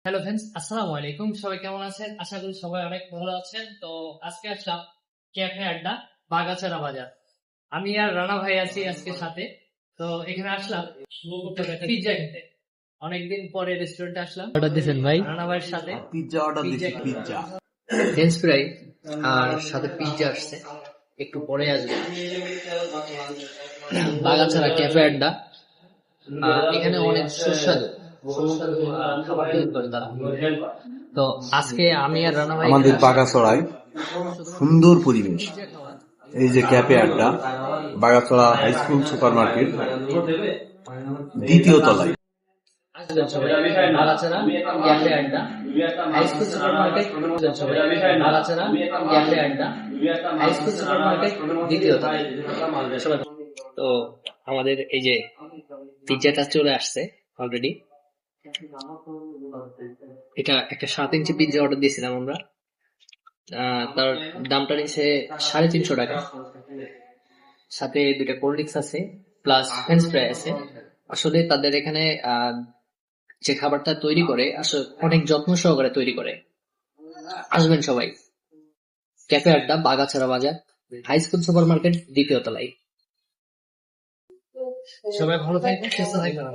Hello friends, আসসালামু আলাইকুম। সবাই কেমন আছেন? আশা করি সবাই অনেক ভালো আছেন। তো আজকে আসলাম ক্যাফে আড্ডা, বাগাছড়া বাজার। আমি আর রানা ভাই আছি আজকে সাথে। তো এখানে আসলাম পিৎজা খেতে। অনেকদিন পরে রেস্টুরেন্টে আসলাম। অর্ডার দিয়েছেন ভাই? রানা ভাইয়ের সাথে পিৎজা অর্ডার পিৎজা দিছি। পিৎজা ফ্রেঞ্চ ফ্রাই আর সাথে পিৎজা আসছে, একটু পরে আসবে। বাগাছড়া ক্যাফে আড্ডা। এখানে অনেক সুস্বাদু সুস্বাদু খাবার তৈরি করে তারা। তো আজকে আমি আর রানা ভাই আমাদের বাগাছড়ায় সুন্দর পরিবেশ। পিৎজা খাওয়া। এই যে cafe Adda, Bagachhara high school supermarket, দ্বিতীয় তলায়। আসবেন সবাই Bagachhara cafe Adda, high school supermarket. সবাই Bagachhara cafe Adda, high school supermarket, দ্বিতীয় তলায়। সবাই তো আমাদের এই যে পিৎজাটা চলে আসছে অলরেডি। এটা একটা 7 ইঞ্চি পিৎজা অর্ডার দিয়েছিলাম আমরা। তার দামটা নিচ্ছে 350 টাকা। সাথে 2টা কোল্ড ড্রিঙ্কস আছে, প্লাস ফ্রেঞ্চ ফ্রাই আছে। আসলে তাদের এখানে যে খাবারটা তৈরি করে আসলে অনেক যত্ন সহকারে তৈরি করে। আসবেন সবাই ক্যাফে আড্ডা, বাগাছড়া বাজার, হাই স্কুল সুপার মার্কেট, দ্বিতীয় তলায়। সবাই ভালো থাকবেন, সুস্থ থাকবেন।